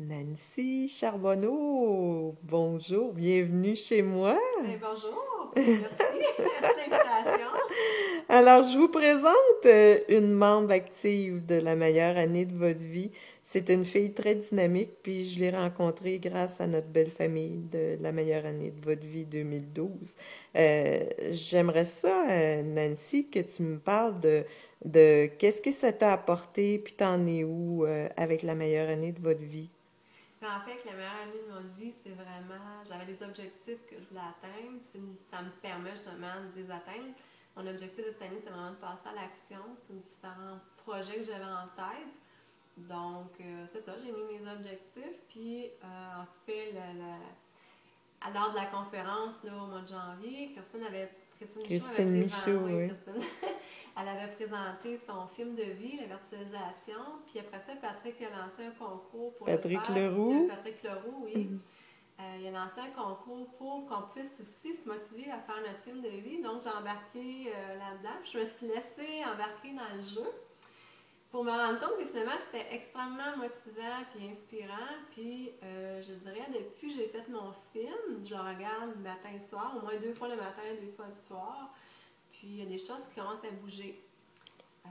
Nancy Charbonneau, bonjour, bienvenue chez moi. Bonjour, merci, merci de l'invitation. Alors, je vous présente une membre active de la meilleure année de votre vie. C'est une fille très dynamique, puis je l'ai rencontrée grâce à notre belle famille de la meilleure année de votre vie 2012. J'aimerais ça, Nancy, que tu me parles de qu'est-ce que ça t'a apporté, puis t'en es où avec la meilleure année de votre vie. En fait, la meilleure année de mon vie, c'est vraiment, j'avais des objectifs que je voulais atteindre, puis ça me permet justement de les atteindre. Mon objectif de cette année, c'est vraiment de passer à l'action sur différents projets que j'avais en tête. Donc, c'est ça, j'ai mis mes objectifs, puis en fait, lors de la conférence là, au mois de janvier, Christine Michaud avait Christine présenté, Michaud, oui, oui. Christine, elle avait présenté son film de vie, la virtualisation, puis après ça, Patrick a lancé un concours pour le Patrick faire. Il y a Leroux. Patrick Leroux, oui. Mhm. Il a lancé un concours pour qu'on puisse aussi se motiver à faire notre film de vie. Donc, j'ai embarqué là-dedans. Je me suis laissée embarquer dans le jeu pour me rendre compte que finalement, c'était extrêmement motivant puis inspirant. Puis, je dirais, depuis que j'ai fait mon film, je le regarde le matin et le soir, au moins 2 fois le matin, 2 fois le soir. Puis, il y a des choses qui commencent à bouger.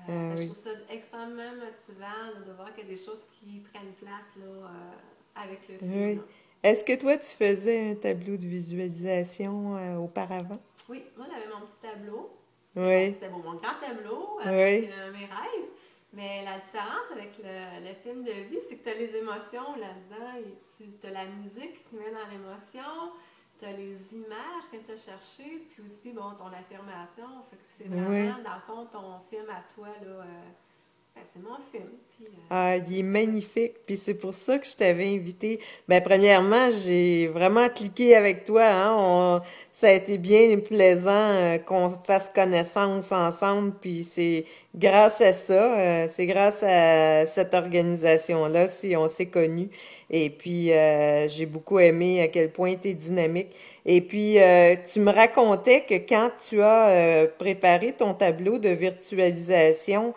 Je Oui. trouve ça extrêmement motivant là, de voir qu'il y a des choses qui prennent place là, avec le film. Oui. Là. Est-ce que toi, tu faisais un tableau de visualisation auparavant? Oui, moi j'avais mon petit tableau. Oui. C'était mon grand tableau avec Oui. mes rêves. Mais la différence avec le film de vie, c'est que tu as les émotions là-dedans. Tu as la musique qui te met dans l'émotion. Tu as les images que tu as cherchées. Puis aussi, bon, ton affirmation. Fait que c'est Oui. vraiment, dans le fond, ton film à toi. Là, c'est mon film. Puis, Ah, il est magnifique. Puis c'est pour ça que je t'avais invité. Ben, premièrement, j'ai vraiment cliqué avec toi, hein. Ça a été bien plaisant qu'on fasse connaissance ensemble. Puis c'est grâce à ça, c'est grâce à cette organisation-là, si on s'est connus. Et puis j'ai beaucoup aimé à quel point tu es dynamique. Et puis tu me racontais que quand tu as préparé ton tableau de virtualisation,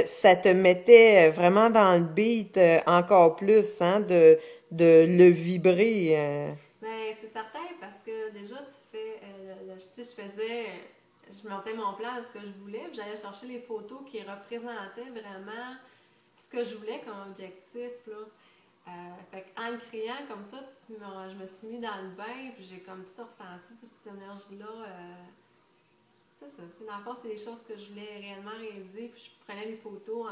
ça te mettait vraiment dans le beat encore plus, hein, de le vibrer. ben, c'est certain parce que déjà, tu fais. Je montais mon plan de ce que je voulais, puis j'allais chercher les photos qui représentaient vraiment ce que je voulais comme objectif. Là. Fait en le créant comme ça, je me suis mis dans le bain, puis j'ai comme tout ressenti, toute cette énergie-là. C'est ça. Dans le fond, c'est des choses que je voulais réellement réaliser, puis je prenais les photos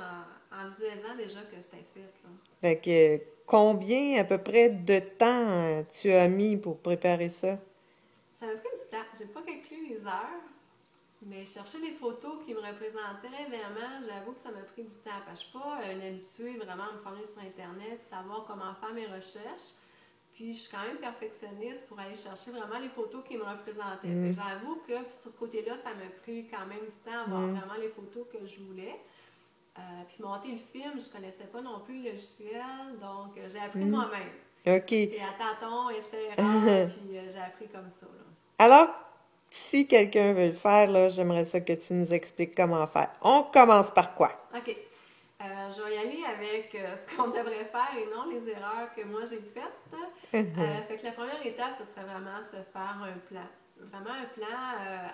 en visualisant déjà que c'était fait. Là. Fait que combien à peu près de temps tu as mis pour préparer ça? Ça m'a pris du temps. J'ai pas calculé les heures, mais chercher les photos qui me représentaient vraiment, j'avoue que ça m'a pris du temps. Parce que je suis pas une habituée vraiment à me promener sur Internet et savoir comment faire mes recherches. Puis je suis quand même perfectionniste pour aller chercher vraiment les photos qui me représentaient. Fait que Mm, j'avoue que sur ce côté-là, ça m'a pris quand même du temps à avoir mm, vraiment les photos que je voulais. Puis monter le film, je connaissais pas non plus le logiciel, donc j'ai appris de mm. moi-même. OK. C'est à tâtons, essai, erreur, puis j'ai appris comme ça. Là. Alors, si quelqu'un veut le faire, là, j'aimerais ça que tu nous expliques comment faire. On commence par quoi? OK. Je vais y aller avec ce qu'on devrait faire et non les erreurs que moi j'ai faites. Fait que la première étape, ce serait vraiment se faire un plan. Vraiment un plan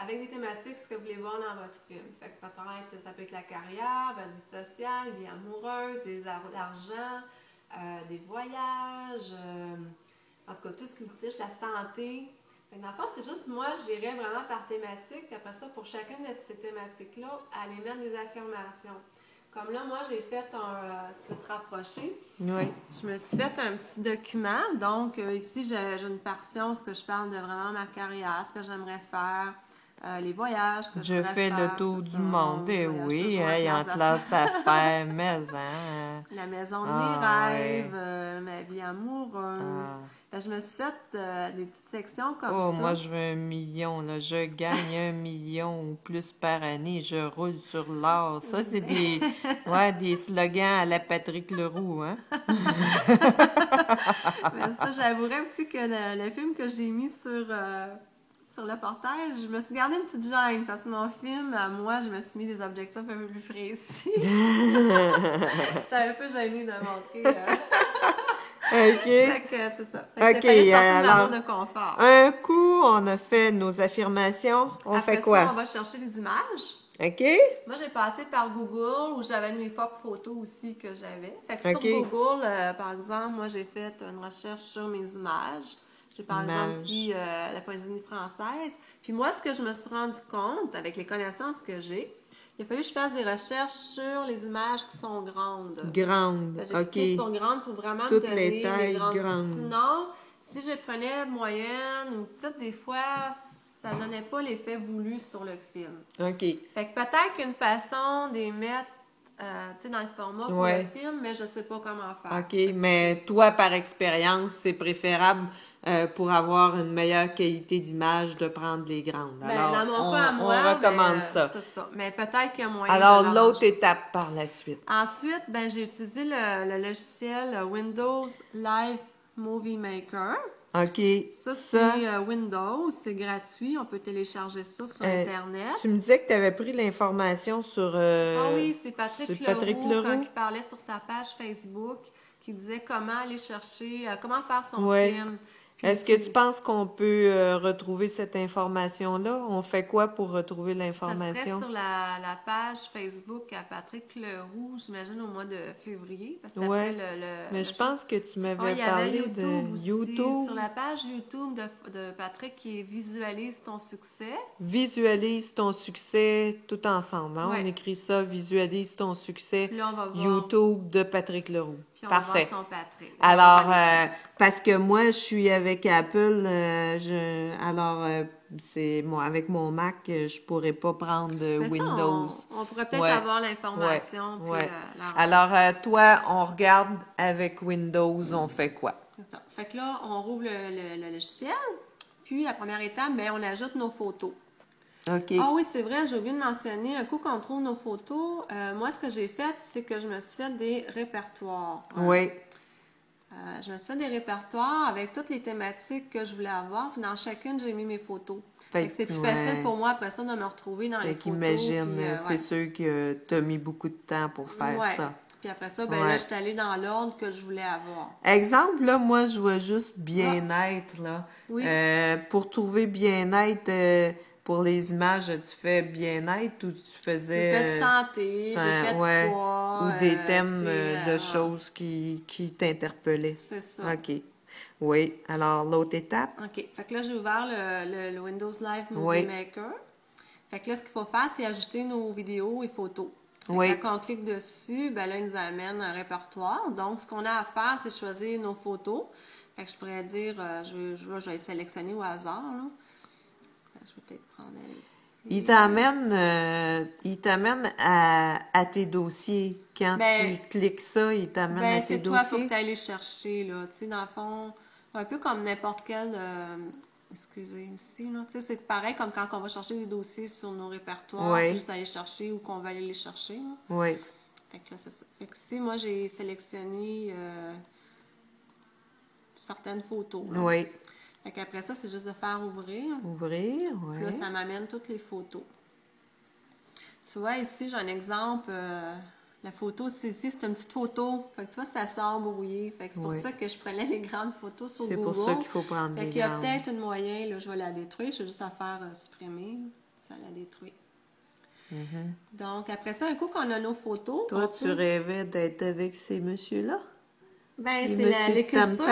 avec des thématiques, ce que vous voulez voir dans votre film. Fait que peut-être, ça peut être la carrière, votre vie sociale, vie amoureuse, l'argent, des voyages, en tout cas tout ce qui vous touche, la santé. Fait que dans le fond, c'est juste moi, j'irais vraiment par thématique, puis après ça, pour chacune de ces thématiques-là, aller mettre des affirmations. Comme là, moi, j'ai fait se rapprocher. Oui. Je me suis fait un petit document. Donc, ici, j'ai une portion, ce que je parle de vraiment ma carrière, ce que j'aimerais faire, les voyages que je Je voudrais fais le faire, tour c'est du ça, monde. les Eh voyages oui, toujours en hey, en classe classe d'affaires. affaires, mais hein. La maison de mes Ah rêves, ouais. ma vie amoureuse. Ah. Fait que je me suis fait des petites sections comme Oh, moi, ça. je veux 1 million, là. Je gagne 1 million ou plus par année. Je roule sur l'or. Ça, c'est ouais, des slogans à la Patrick Leroux, hein? Mais ça, j'avouerais aussi que le film que j'ai mis sur le portail, je me suis gardé une petite gêne parce que mon film, à moi, je me suis mis des objectifs un peu plus précis. J'étais un peu gênée de montrer. OK. Fait que c'est ça. Fait que OK, fallait sortir de ma alors, zone de confort. un coup, on a fait nos affirmations. On Après fait ça, on quoi? va chercher des images. OK? Moi, j'ai passé par Google où j'avais mes propres photos aussi que j'avais. Fait que sur OK. Google, par exemple, moi, j'ai fait une recherche sur mes images. J'ai par exemple Images. ici la poésie française. Puis moi, ce que je me suis rendu compte avec les connaissances que j'ai, il a fallu que je fasse des recherches sur les images qui sont grandes. Grande. Fait que j'ai OK. cliqué sur grande pour vraiment me Toutes les donner les tailles grandes. grandes. Sinon, si je prenais moyenne ou petite, des fois, ça donnait pas l'effet voulu sur le film. OK. Fait que peut-être qu'une façon de les mettre tu sais, dans le format pour Ouais. le film, mais je sais pas comment faire. OK, Fait que mais toi, par expérience, c'est préférable pour avoir une meilleure qualité d'image de prendre les grandes. ben, Alors, dans mon on, cas à on moi, recommande ben, ça. c'est ça. Mais peut-être qu'il y a moyen Alors, de l'autre l'arranger. étape par la suite. Ensuite, ben, j'ai utilisé le logiciel Windows Live Movie Maker. OK. Ça, c'est Windows, c'est gratuit. On peut télécharger ça sur Internet. Tu me disais que tu avais pris l'information sur... Ah oui, c'est Patrick Leroux, quand il parlait sur sa page Facebook, qui disait comment aller chercher, comment faire son Ouais. film. Puis Est-ce que tu penses qu'on peut retrouver cette information-là? On fait quoi pour retrouver ça serait l'information? sur la page Facebook à Patrick Leroux, j'imagine au mois de février. Parce que Ouais. après Mais je pense que tu Ah, m'avais il y avait parlé YouTube de aussi. YouTube. Sur la page YouTube de Patrick qui est Visualise ton succès. Visualise ton succès tout ensemble. Hein? Ouais. On écrit ça, visualise ton succès. Puis là, on va voir. YouTube de Patrick Leroux. Puis on va Parfait. voir son Patrick. Alors, parce que moi, je suis avec Apple, c'est moi avec mon Mac, je pourrais pas prendre Mais ça, Windows. on pourrait peut-être Ouais. avoir l'information. Ouais. Puis Ouais. la Alors, toi, on regarde avec Windows, on fait quoi? C'est ça. Fait que là, on rouvre le logiciel. Puis, la première étape, bien, on ajoute nos photos. OK. Ah oui, c'est vrai, j'ai oublié de mentionner. Un coup qu'on trouve nos photos, moi, ce que j'ai fait, c'est que je me suis fait des répertoires. Oui. Je me suis fait des répertoires avec toutes les thématiques que je voulais avoir. Puis dans chacune, j'ai mis mes photos. Fait que c'est plus facile pour moi après ça de me retrouver dans les photos. Imagine, puis, c'est sûr que tu as mis beaucoup de temps pour faire ça. Puis après ça, ben là, je suis allée dans l'ordre que je voulais avoir. Exemple, là, moi, je vois juste bien-être, là. Oui. Pour trouver bien-être, pour les images, tu fais bien-être ou tu faisais... J'ai fait santé, j'ai fait poids. Ou des thèmes de choses qui t'interpellaient. C'est ça. OK. Oui. Alors, l'autre étape? OK. Fait que là, j'ai ouvert le Windows Live Movie Maker. Fait que là, ce qu'il faut faire, c'est ajouter nos vidéos et photos. Quand on clique dessus, ben là, il nous amène un répertoire. Donc, ce qu'on a à faire, c'est choisir nos photos. Fait que je pourrais dire, je vais sélectionner au hasard, là. Je vais peut-être prendre ici. Il t'amène à tes dossiers. Quand tu cliques ça, il t'amène à tes dossiers. C'est toi, il faut que tu ailles les chercher, là. Tu sais, dans le fond, un peu comme n'importe quel... excusez, ici, là. Tu sais, c'est pareil comme quand on va chercher des dossiers sur nos répertoires. C'est juste aller chercher ou qu'on va aller les chercher, là. Oui. Fait que là, c'est ça. Fait que ici, moi, j'ai sélectionné certaines photos, là. Oui. Fait qu'après ça, c'est juste de faire ouvrir. Ouvrir, oui. Puis là, ça m'amène toutes les photos. Tu vois, ici, j'ai un exemple. La photo, ici, c'est une petite photo. Fait que tu vois, ça sort brouillé. Fait que c'est pour ça que je prenais les grandes photos sur Google. C'est pour ça qu'il faut prendre fait les qu'il y a grandes. peut-être un moyen, là, je vais la détruire. J'ai juste à faire supprimer. Ça la détruit. Donc, après ça, un coup qu'on a nos photos... Toi, tu rêvais d'être avec ces messieurs-là? Ben, c'est l'écriture.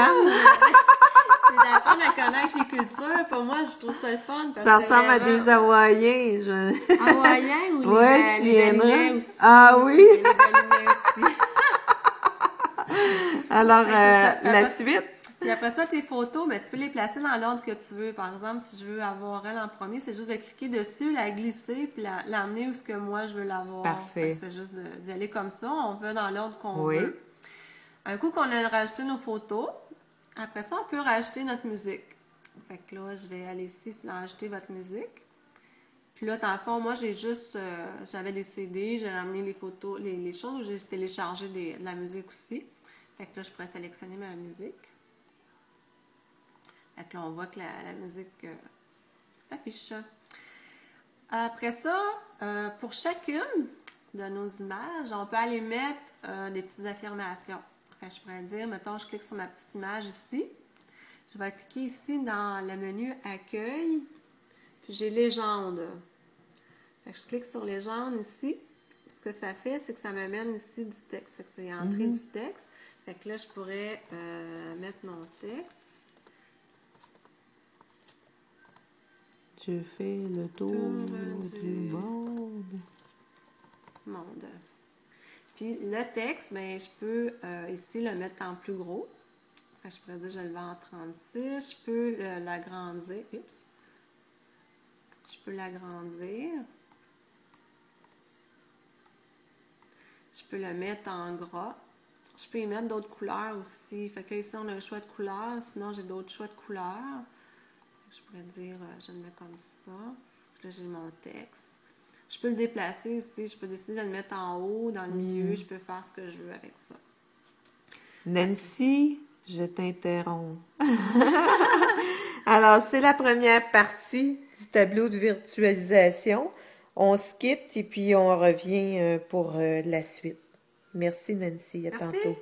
C'est d'apprendre à connaître les cultures. Pour moi, je trouve ça le fun. Parce ça que ressemble vraiment... à des Hawaïens. Hawaïens ou les Balinais aussi. Ah oui? Les Balinais aussi. Alors, la suite? Puis après ça, tes photos, ben, tu peux les placer dans l'ordre que tu veux. Par exemple, si je veux avoir elle en premier, c'est juste de cliquer dessus, la glisser, puis l'emmener où ce que moi je veux l'avoir. Parfait. C'est juste d'y aller comme ça. On veut dans l'ordre qu'on veut. Un coup qu'on a rajouté nos photos, après ça, on peut rajouter notre musique. Fait que là, je vais aller ici, rajouter votre musique. Puis là, dans le fond, moi, j'ai juste... j'avais des CD, j'ai ramené les photos, les choses où j'ai téléchargé de la musique aussi. Fait que là, je pourrais sélectionner ma musique. Fait que là, on voit que la musique s'affiche. Après ça, pour chacune de nos images, on peut aller mettre des petites affirmations. Fait que je pourrais dire, mettons, je clique sur ma petite image ici. Je vais cliquer ici dans le menu Accueil. Puis j'ai Légende. Fait que je clique sur Légende ici. Puis ce que ça fait, c'est que ça m'amène ici du texte. Fait que c'est entrée du texte. Fait que là, je pourrais mettre mon texte. Tu fais le tour du monde. Puis le texte, ben, je peux ici le mettre en plus gros. Fait que je pourrais dire, je le vais en 36. Je peux l'agrandir. Oups. Je peux l'agrandir. Je peux le mettre en gras. Je peux y mettre d'autres couleurs aussi. Fait que là, ici, on a le choix de couleurs. Sinon, j'ai d'autres choix de couleurs. Je pourrais dire, je le mets comme ça. Là, j'ai mon texte. Je peux le déplacer aussi. Je peux décider de le mettre en haut, dans le milieu. Je peux faire ce que je veux avec ça. Nancy, je t'interromps. Alors, c'est la première partie du tableau de virtualisation. On se quitte et puis on revient pour la suite. Merci Nancy, à Merci. tantôt.